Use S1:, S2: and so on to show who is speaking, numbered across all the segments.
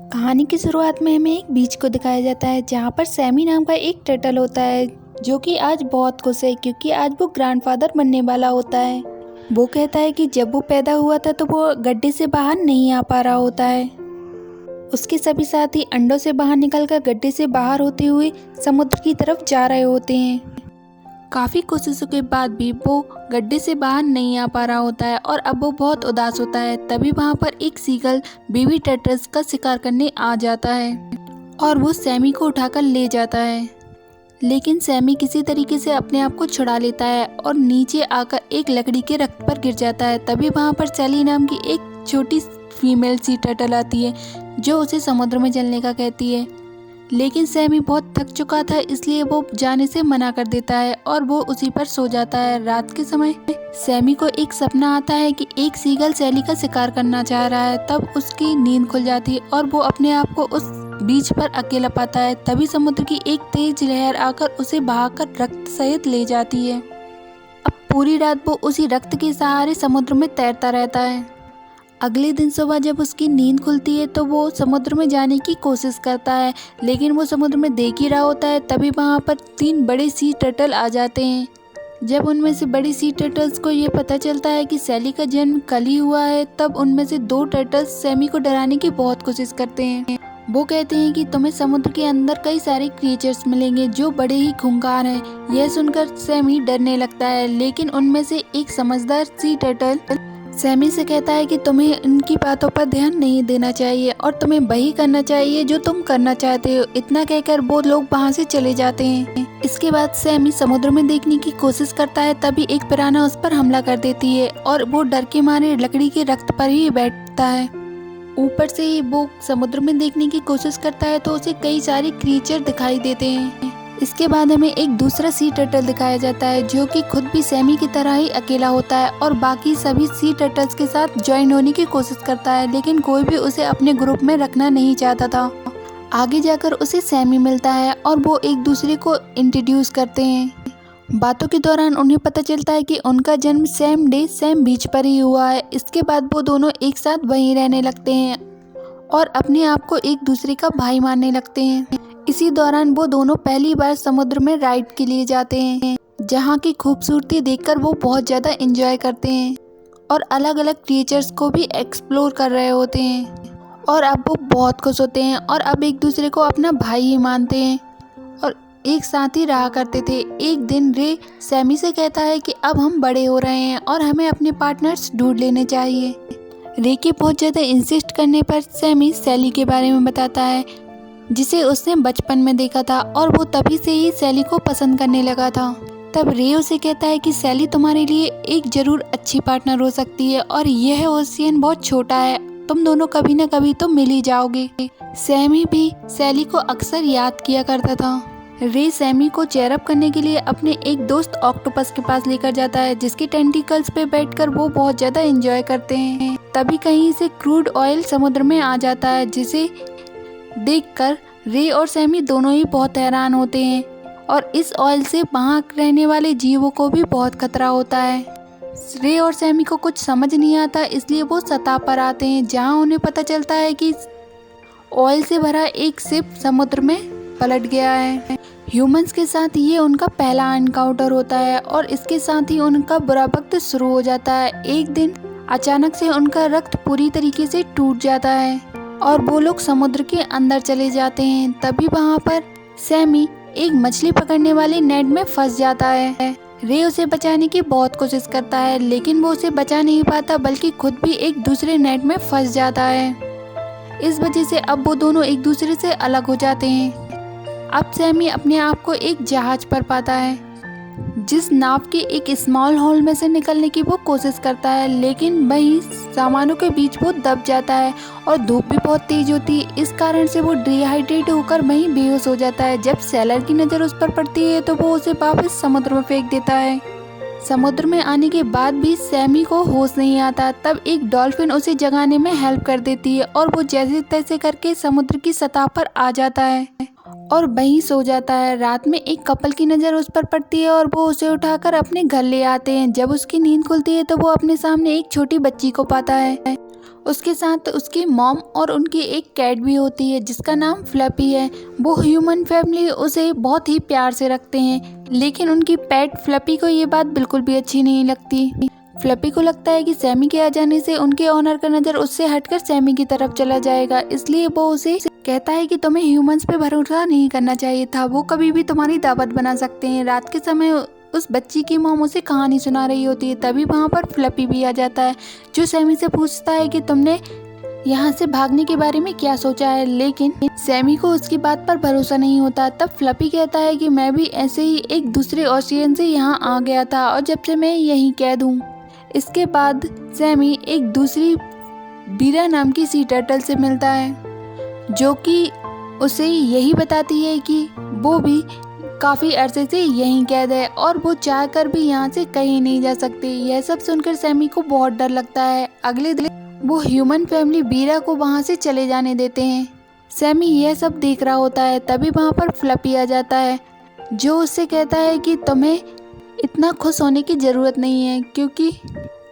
S1: कहानी की शुरुआत में हमें एक बीच को दिखाया जाता है जहाँ पर सैमी नाम का एक टर्टल होता है जो कि आज बहुत खुश है क्योंकि आज वो ग्रैंडफादर बनने वाला होता है। वो कहता है कि जब वो पैदा हुआ था तो वो गड्ढे से बाहर नहीं आ पा रहा होता है। उसके सभी साथी अंडों से बाहर निकलकर गड्ढे से बाहर होते हुए समुद्र की तरफ जा रहे होते हैं। काफ़ी कोशिशों के बाद भी वो गड्ढे से बाहर नहीं आ पा रहा होता है और अब वो बहुत उदास होता है। तभी वहाँ पर एक सीगल बेबी टर्टल्स का शिकार करने आ जाता है और वो सैमी को उठाकर ले जाता है। लेकिन सैमी किसी तरीके से अपने आप को छुड़ा लेता है और नीचे आकर एक लकड़ी के रख पर गिर जाता है। तभी वहाँ पर सैली नाम की एक छोटी फीमेल सी टर्टल आती है जो उसे समुद्र में चलने का कहती है। लेकिन सैमी बहुत थक चुका था इसलिए वो जाने से मना कर देता है और वो उसी पर सो जाता है। रात के समय सैमी को एक सपना आता है कि एक सीगल सैली का शिकार करना चाह रहा है। तब उसकी नींद खुल जाती है और वो अपने आप को उस बीच पर अकेला पाता है। तभी समुद्र की एक तेज लहर आकर उसे बहाकर रक्त सहित ले जाती है। अब पूरी रात वो उसी रक्त के सहारे समुद्र में तैरता रहता है। अगले दिन सुबह जब उसकी नींद खुलती है तो वो समुद्र में जाने की कोशिश करता है, लेकिन वो समुद्र में देख ही रहा होता है। तभी वहाँ पर 3 बड़े सी टर्टल आ जाते हैं। जब उनमें से बड़ी सी टर्टल्स को ये पता चलता है कि सैली का जन्म कल ही हुआ है, तब उनमें से 2 टर्टल्स सैमी को डराने की बहुत कोशिश करते हैं। वो कहते हैं कि तुम्हें समुद्र के अंदर कई सारे क्रिएचर्स मिलेंगे जो बड़े ही खूंखार हैं। यह सुनकर सैमी डरने लगता है, लेकिन उनमें से एक समझदार सी टर्टल सैमी से कहता है कि तुम्हें इनकी बातों पर ध्यान नहीं देना चाहिए और तुम्हें वही करना चाहिए जो तुम करना चाहते हो। इतना कहकर वो लोग वहाँ से चले जाते हैं। इसके बाद सैमी समुद्र में देखने की कोशिश करता है, तभी एक पिराना उस पर हमला कर देती है और वो डर के मारे लकड़ी के रक्त पर ही बैठता है। ऊपर से ही वो समुद्र में देखने की कोशिश करता है तो उसे कई सारे क्रीचर दिखाई देते हैं। इसके बाद हमें एक दूसरा सी टर्टल दिखाया जाता है जो कि खुद भी सैमी की तरह ही अकेला होता है और बाकी सभी सी टर्टल्स के साथ ज्वाइन होने की कोशिश करता है, लेकिन कोई भी उसे अपने ग्रुप में रखना नहीं चाहता था। आगे जाकर उसे सैमी मिलता है और वो एक दूसरे को इंट्रोड्यूस करते हैं। बातों के दौरान उन्हें पता चलता है कि उनका जन्म सेम डे सेम बीच पर ही हुआ है। इसके बाद वो दोनों एक साथ वहीं रहने लगते हैं और अपने आप को एक दूसरे का भाई मानने लगते हैं। इसी दौरान वो दोनों पहली बार समुद्र में राइड के लिए जाते हैं, जहाँ की खूबसूरती देखकर वो बहुत ज़्यादा एंजॉय करते हैं और अलग अलग क्रिएचर्स को भी एक्सप्लोर कर रहे होते हैं। और अब वो बहुत खुश होते हैं और अब एक दूसरे को अपना भाई ही मानते हैं और एक साथ ही रहा करते थे। एक दिन रे सैमी से कहता है कि अब हम बड़े हो रहे हैं और हमें अपने पार्टनर्स ढूंढ लेने चाहिए। रे के बहुत ज़्यादा इंसिस्ट करने पर सैमी सैली के बारे में बताता है जिसे उसने बचपन में देखा था और वो तभी से ही सैली को पसंद करने लगा था। तब रे उसे कहता है कि सैली तुम्हारे लिए एक जरूर अच्छी पार्टनर हो सकती है और यह ओशियन बहुत छोटा है, तुम दोनों कभी न कभी तो मिल ही जाओगे। सैमी भी सैली को अक्सर याद किया करता था। रे सैमी को चेयर अप करने के लिए अपने एक दोस्त ऑक्टोपस के पास लेकर जाता है जिसके टेंटिकल्स पे बैठकर वो बहुत ज़्यादा एंजॉय करते हैं। तभी कहीं से क्रूड ऑयल समुद्र में आ जाता है जिसे देखकर रे और सैमी दोनों ही बहुत हैरान होते हैं और इस ऑयल से वहाँ रहने वाले जीवों को भी बहुत खतरा होता है। रे और सैमी को कुछ समझ नहीं आता, इसलिए वो सतह पर आते हैं जहाँ उन्हें पता चलता है कि ऑयल से भरा एक शिप समुद्र में पलट गया है। ह्यूमंस के साथ ये उनका पहला एनकाउंटर होता है और इसके साथ ही उनका बुरा वक्त शुरू हो जाता है। एक दिन अचानक से उनका रक्त पूरी तरीके से टूट जाता है और वो लोग समुद्र के अंदर चले जाते हैं। तभी वहाँ पर सैमी एक मछली पकड़ने वाले नेट में फंस जाता है। रे उसे बचाने की बहुत कोशिश करता है, लेकिन वो उसे बचा नहीं पाता बल्कि खुद भी एक दूसरे नेट में फंस जाता है। इस वजह से अब वो दोनों एक दूसरे से अलग हो जाते हैं। अब सैमी अपने आप को एक जहाज पर पाता है जिस नाव के एक स्मॉल होल में से निकलने की वो कोशिश करता है, लेकिन वहीं सामानों के बीच वो दब जाता है और धूप भी बहुत तेज होती है। इस कारण से वो डिहाइड्रेट होकर वहीं बेहोश हो जाता है। जब सैलर की नज़र उस पर पड़ती है तो वो उसे वापस समुद्र में फेंक देता है। समुद्र में आने के बाद भी सैमी को होश नहीं आता। तब एक डॉल्फिन उसे जगाने में हेल्प कर देती है और वो जैसे तैसे करके समुद्र की सतह पर आ जाता है और वहीं सो जाता है। रात में एक कपल की नज़र उस पर पड़ती है और वो उसे उठाकर अपने घर ले आते हैं। जब उसकी नींद खुलती है तो वो अपने सामने एक छोटी बच्ची को पाता है उसके साथ उसकी मॉम और उनकी एक कैट भी होती है जिसका नाम फ्लफी है। वो ह्यूमन फैमिली उसे बहुत ही प्यार से रखते हैं, लेकिन उनकी पेट फ्लफी को ये बात बिल्कुल भी अच्छी नहीं लगती। फ्लफी को लगता है कि सैमी के आ जाने से उनके ऑनर का नज़र उससे हटकर सैमी की तरफ चला जाएगा, इसलिए वो उसे कहता है कि तुम्हें ह्यूमंस पे भरोसा नहीं करना चाहिए था, वो कभी भी तुम्हारी दावत बना सकते हैं। रात के समय उस बच्ची की मॉम उसे कहानी सुना रही होती है, तभी वहाँ पर फ्लफी भी आ जाता है जो सैमी से पूछता है कि तुमने यहाँ से भागने के बारे में क्या सोचा है, लेकिन सैमी को उसकी बात पर भरोसा नहीं होता। तब फ्लफी कहता है कि मैं भी ऐसे ही एक दूसरे ओशियन से यहाँ आ गया था और जब से मैं यहीं कैद हूँ। इसके बाद सैमी एक दूसरी बीरा नाम की सी टर्टल से मिलता है जो कि उसे यही बताती है कि वो भी काफ़ी अरसे से यहीं कैद है और वो चाहकर भी यहाँ से कहीं नहीं जा सकती। यह सब सुनकर सैमी को बहुत डर लगता है। अगले दिन वो ह्यूमन फैमिली बीरा को वहाँ से चले जाने देते हैं। सैमी यह सब देख रहा होता है, तभी वहाँ पर फ्लफी आ जाता है जो उससे कहता है कि तुम्हें इतना खुश होने की ज़रूरत नहीं है, क्योंकि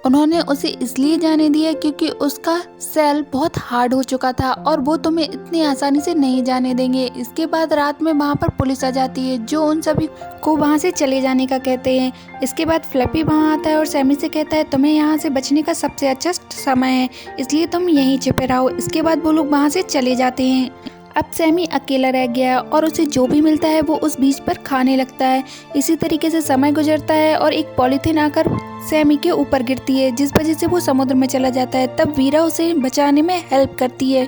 S1: उन्होंने उसे इसलिए जाने दिया क्योंकि उसका सेल बहुत हार्ड हो चुका था और वो तुम्हें इतनी आसानी से नहीं जाने देंगे। इसके बाद रात में वहाँ पर पुलिस आ जाती है जो उन सभी को वहाँ से चले जाने का कहते हैं। इसके बाद फ्लफी वहाँ आता है और सैमी से कहता है तुम्हें यहाँ से बचने का सबसे अच्छा समय है, इसलिए तुम यहीं छिपे रहो। इसके बाद वो लोग वहाँ से चले जाते हैं। अब सैमी अकेला रह गया और उसे जो भी मिलता है वो उस बीच पर खाने लगता है। इसी तरीके से समय गुजरता है और एक पॉलीथिन आकर सैमी के ऊपर गिरती है जिस वजह से वो समुद्र में चला जाता है। तब वीरा उसे बचाने में हेल्प करती है।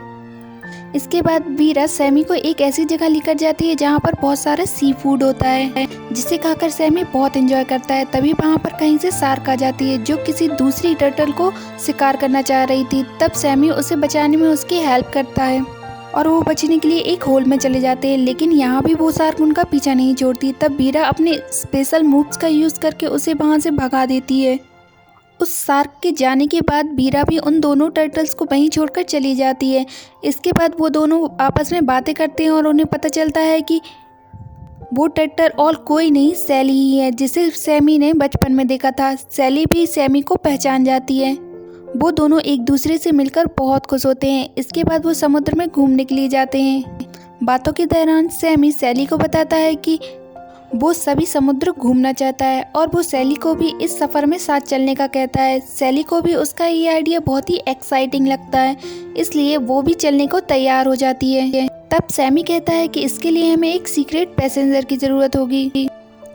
S1: इसके बाद वीरा सैमी को एक ऐसी जगह लेकर जाती है जहाँ पर बहुत सारा सी फूड होता है जिसे खाकर सैमी बहुत एंजॉय करता है। तभी वहाँ पर कहीं से शार्क आ जाती है जो किसी दूसरी टर्टल को शिकार करना चाह रही थी। तब सैमी उसे बचाने में उसकी हेल्प करता है और वो बचने के लिए एक होल में चले जाते हैं, लेकिन यहाँ भी वो शार्क उनका पीछा नहीं छोड़ती। तब वीरा अपने स्पेशल मूव्स का यूज़ करके उसे वहाँ से भगा देती है। उस शार्क के जाने के बाद वीरा भी उन दोनों टर्टल्स को वहीं छोड़कर चली जाती है। इसके बाद वो दोनों आपस में बातें करते हैं और उन्हें पता चलता है कि वो टर्टल और कोई नहीं सैली ही है जिसे सैमी ने बचपन में देखा था। सैली भी सैमी को पहचान जाती है। वो दोनों एक दूसरे से मिलकर बहुत खुश होते हैं। इसके बाद वो समुद्र में घूमने के लिए जाते हैं। बातों के दौरान सैमी सैली को बताता है कि वो सभी समुद्र घूमना चाहता है और वो सैली को भी इस सफ़र में साथ चलने का कहता है। सैली को भी उसका ये आइडिया बहुत ही एक्साइटिंग लगता है, इसलिए वो भी चलने को तैयार हो जाती है। तब सैमी कहता है कि इसके लिए हमें एक सीक्रेट पैसेंजर की ज़रूरत होगी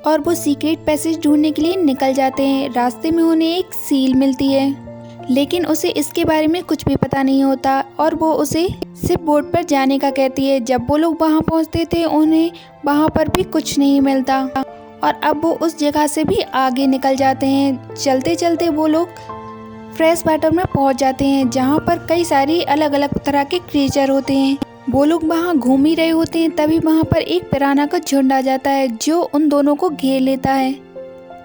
S1: और वो सीक्रेट पैसेज ढूंढने के लिए निकल जाते हैं। रास्ते में उन्हें एक सील मिलती है, लेकिन उसे इसके बारे में कुछ भी पता नहीं होता और वो उसे सिर्फ बोट पर जाने का कहती है। जब वो लोग वहाँ पहुँचते थे उन्हें वहाँ पर भी कुछ नहीं मिलता और अब वो उस जगह से भी आगे निकल जाते हैं। चलते चलते वो लोग फ्रेश वाटर में पहुँच जाते हैं जहाँ पर कई सारी अलग अलग तरह के क्रिएचर होते हैं। वो लोग वहाँ घूम ही रहे होते हैं, तभी वहाँ पर एक पिराना का झुंड आ जाता है जो उन दोनों को घेर लेता है,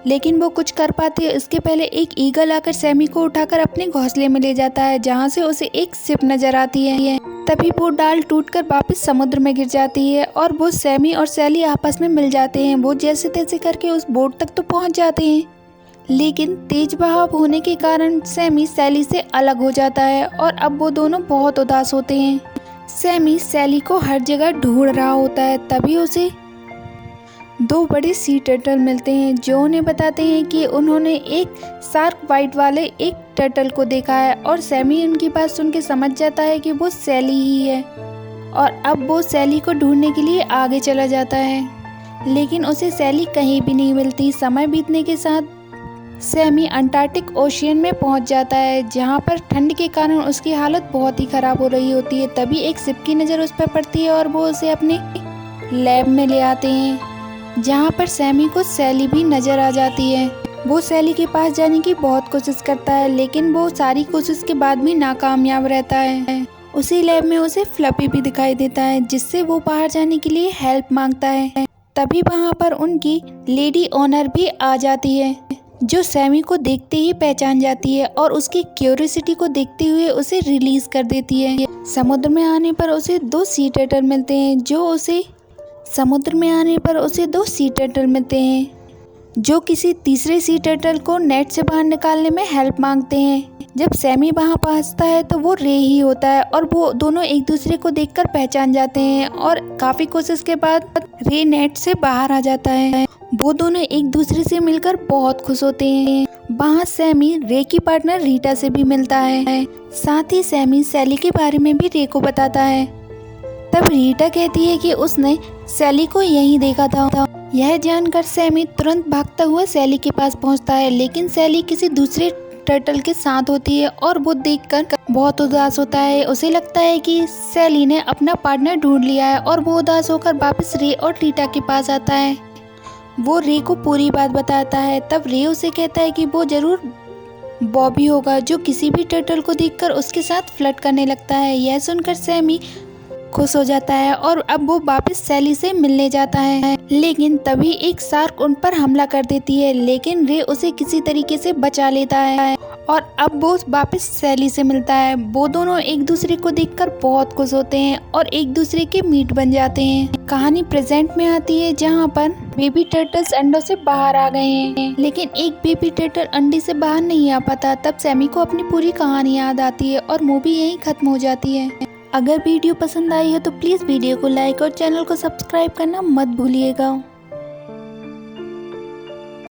S1: लेकिन वो कुछ कर पाते हैं इसके पहले एक ईगल आकर सैमी को उठाकर अपने घोंसले में ले जाता है जहाँ से उसे एक शिप नजर आती है। तभी वो डाल टूटकर वापस समुद्र में गिर जाती है और वो सैमी और सैली आपस में मिल जाते हैं। वो जैसे तैसे करके उस बोट तक तो पहुँच जाते हैं, लेकिन तेज बहाव होने के कारण सैमी सैली से अलग हो जाता है और अब वो दोनों बहुत उदास होते हैं। सैमी सैली को हर जगह ढूंढ रहा होता है, तभी उसे दो बड़े सी टर्टल मिलते हैं जो उन्हें बताते हैं कि उन्होंने एक शार्क बाइट वाले एक टर्टल को देखा है और सैमी उनकी बात सुन के समझ जाता है कि वो सैली ही है और अब वो सैली को ढूंढने के लिए आगे चला जाता है, लेकिन उसे सैली कहीं भी नहीं मिलती। समय बीतने के साथ सैमी अंटार्कटिक ओशियन में पहुंच जाता है जहां पर ठंड के कारण उसकी हालत बहुत ही ख़राब हो रही होती है। तभी एक शिप की नज़र उस पर पड़ती है और वो उसे अपने लैब में ले आते हैं जहां पर सैमी को सैली भी नज़र आ जाती है। वो सैली के पास जाने की बहुत कोशिश करता है, लेकिन वो सारी कोशिश के बाद भी नाकामयाब रहता है। उसी लैब में उसे फ्लफी भी दिखाई देता है जिससे वो बाहर जाने के लिए हेल्प मांगता है। तभी वहाँ पर उनकी लेडी ओनर भी आ जाती है जो सैमी को देखते ही पहचान जाती है और उसकी क्यूरियोसिटी को देखते हुए उसे रिलीज कर देती है। समुद्र में आने पर उसे दो सी टर्टल मिलते हैं जो किसी तीसरे सी टर्टल को नेट से बाहर निकालने में हेल्प मांगते हैं। जब सैमी वहां पहुंचता है तो वो रे ही होता है और वो दोनों एक दूसरे को देखकर पहचान जाते हैं और काफी कोशिश के बाद रे नेट से बाहर आ जाता है। वो दोनों एक दूसरे से मिलकर बहुत खुश होते हैं। वहाँ सैमी रे की पार्टनर रीटा से भी मिलता है। साथ ही सैमी सैली के बारे में भी रे को बताता है। तब रीटा कहती है कि उसने सैली को यहीं देखा था। यह जानकर सैमी तुरंत भागता हुआ सैली के पास पहुंचता है, लेकिन सैली किसी दूसरे टर्टल के साथ होती है और वो देखकर बहुत उदास होता है। उसे लगता है कि सैली ने अपना पार्टनर ढूंढ लिया है और वो उदास होकर वापस रे और रीटा के पास आता है। वो रे को पूरी बात बताता है। तब रे उसे कहता है कि वो जरूर बॉबी होगा जो किसी भी टर्टल को देखकर उसके साथ फ्लर्ट करने लगता है। यह सुनकर सैमी खुश हो जाता है और अब वो वापस सैली से मिलने जाता है, लेकिन तभी एक शार्क उन पर हमला कर देती है, लेकिन रे उसे किसी तरीके से बचा लेता है और अब वो वापस सैली से मिलता है। वो दोनों एक दूसरे को देखकर बहुत खुश होते हैं और एक दूसरे के मीट बन जाते हैं। कहानी प्रेजेंट में आती है जहाँ पर बेबी टर्टल्स अंडों से बाहर आ गए हैं, लेकिन एक बेबी टर्टल अंडे से बाहर नहीं आ पाता। तब सैमी को अपनी पूरी कहानी याद आती है और मूवी यहीं खत्म हो जाती है। अगर वीडियो पसंद आई है तो प्लीज़ वीडियो को लाइक और चैनल को सब्सक्राइब करना मत भूलिएगा।